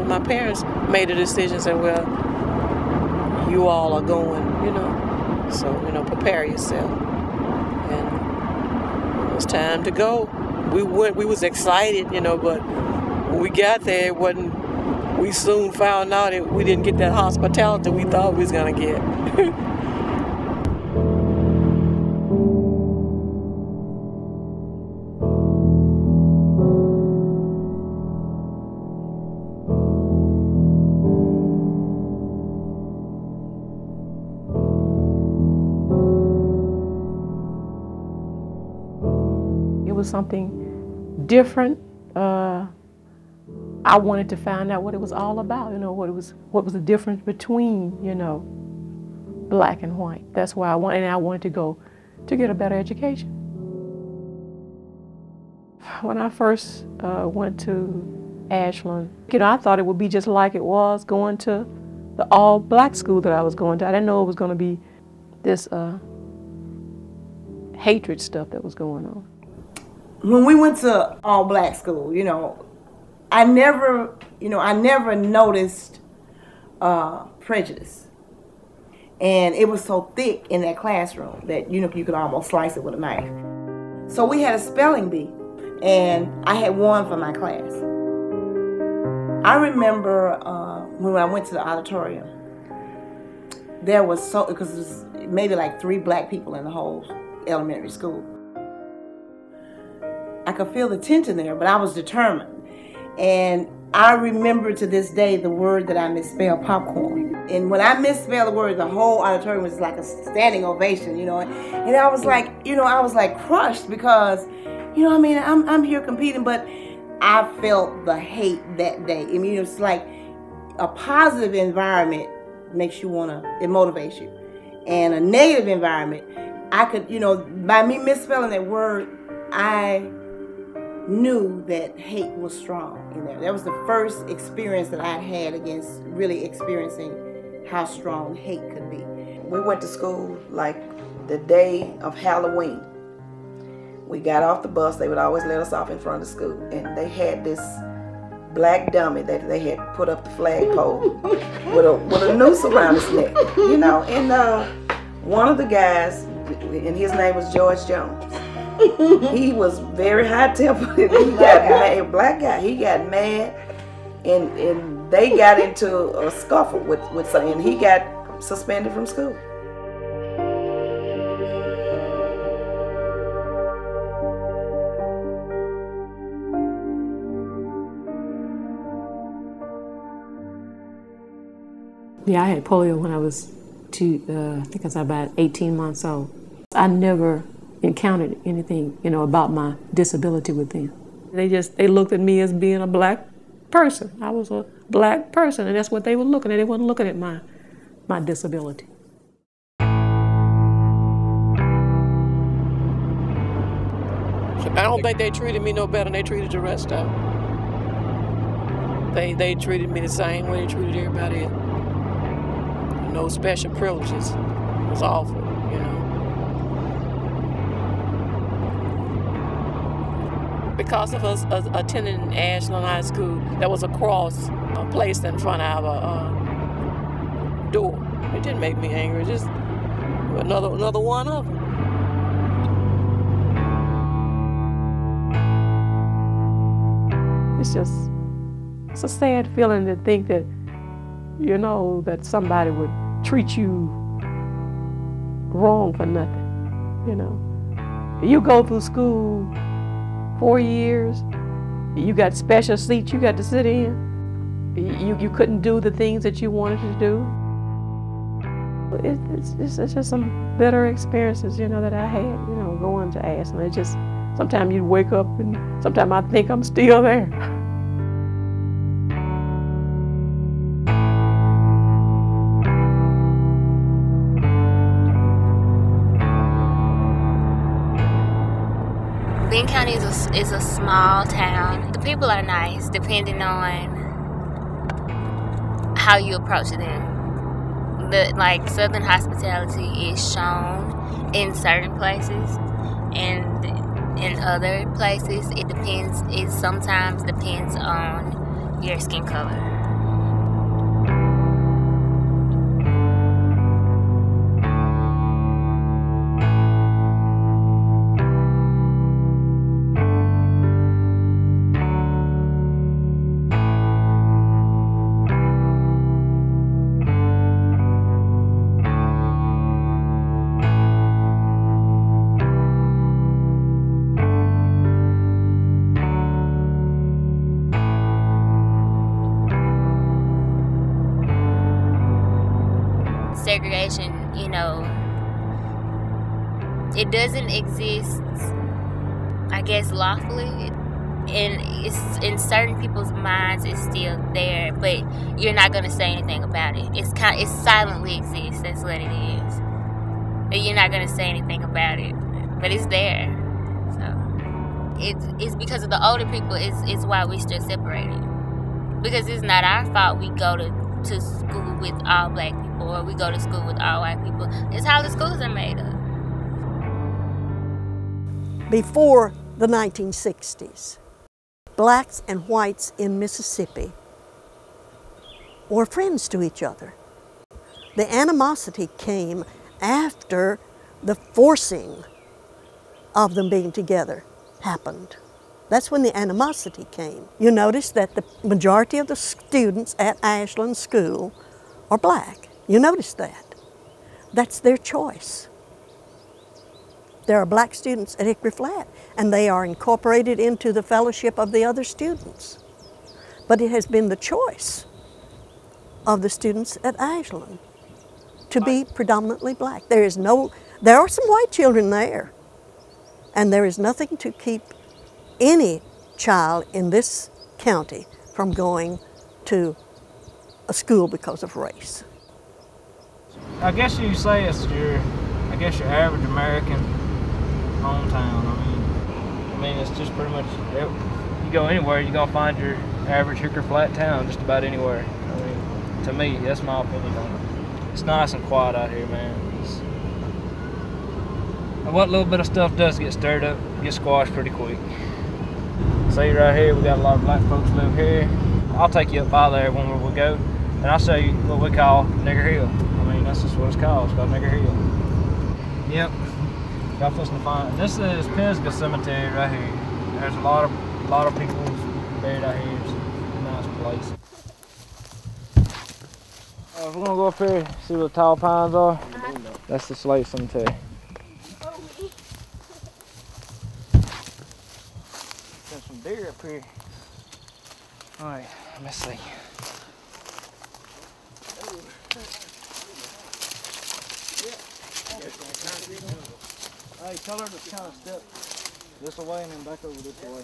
my parents made a decision and said, well, you all are going, so, prepare yourself. And it was time to go. We was excited, but when we got there, it wasn't, we soon found out that we didn't get that hospitality we thought we was going to get. It was something different. I wanted to find out what it was all about, what was the difference between, black and white. That's why I wanted to go to get a better education. When I first went to Ashland, I thought it would be just like it was going to the all-black school that I was going to. I didn't know it was going to be this hatred stuff that was going on. When we went to all-black school, I never noticed prejudice. And it was so thick in that classroom that, you could almost slice it with a knife. So we had a spelling bee, and I had one for my class. I remember when I went to the auditorium, there was because there was maybe like 3 black people in the whole elementary school. I could feel the tension there, but I was determined. And I remember to this day the word that I misspelled, popcorn. And when I misspelled the word, the whole auditorium was like a standing ovation, And I was like crushed because, I'm here competing, but I felt the hate that day. It's like a positive environment makes you it motivates you. And a negative environment, I could, by me misspelling that word, I knew that hate was strong in there. That was the first experience that I'd had against really experiencing how strong hate could be. We went to school like the day of Halloween. We got off the bus. They would always let us off in front of school, and they had this black dummy that they had put up the flagpole with a noose around his neck, And one of the guys, and his name was George Jones. He was very high-tempered. He got mad, a black guy. He got mad, and they got into a scuffle with something, and he got suspended from school. Yeah, I had polio when I was I think I was about 18 months old. I never encountered anything, about my disability with them. They looked at me as being a black person. I was a black person, and that's what they were looking at. They weren't looking at my disability. I don't think they treated me no better than they treated the rest of them. They treated me the same way they treated everybody else. No special privileges. It was awful, Because of us attending Ashland High School, there was a cross placed in front of our door. It didn't make me angry, just another one of them. It's a sad feeling to think that, that somebody would treat you wrong for nothing, You go through school 4 years, you got special seats you got to sit in. You couldn't do the things that you wanted to do. It's just some bitter experiences, that I had, going to Ashland. It just, sometimes you'd wake up and sometimes I think I'm still there. Benton County is a small town. The people are nice, depending on how you approach them. Southern hospitality is shown in certain places, and in other places it sometimes depends on your skin color. segregation, you know, it doesn't exist, I guess, lawfully. And it's in certain people's minds, it's still there, but you're not gonna say anything about it. It silently exists. That's what it is. But you're not gonna say anything about it, but it's there. So it's because of the older people. It's why we still separated. Because it's not our fault we go to school with all black people or we go to school with all white people. It's how the schools are made up. Before the 1960s, blacks and whites in Mississippi were friends to each other. The animosity came after the forcing of them being together happened. That's when the animosity came. You notice that the majority of the students at Ashland School are black. You notice that. That's their choice. There are black students at Hickory Flat, and they are incorporated into the fellowship of the other students. But it has been the choice of the students at Ashland to be predominantly black. There are some white children there, and there is nothing to keep any child in this county from going to a school because of race. I guess you say it's your average American hometown. I mean, it's just pretty much, you go anywhere, you're gonna find your average Hickory Flat town just about anywhere. I mean, to me, that's my opinion on it. It's nice and quiet out here, man. And what little bit of stuff does get stirred up, gets squashed pretty quick. See right here, we got a lot of black folks live here. I'll take you up by there when we go, and I'll show you what we call Nigger Hill. I mean, that's just what it's called. It's called Nigger Hill. Yep. Y'all fixing to find. This is Pisgah Cemetery right here. There's a lot of people buried out here. It's a nice place. We're gonna go up here, see where the tall pines are. That's the Slate Cemetery. There's some deer up here. All right, let me see. Hey, tell her to kind of step this way and then back over this way.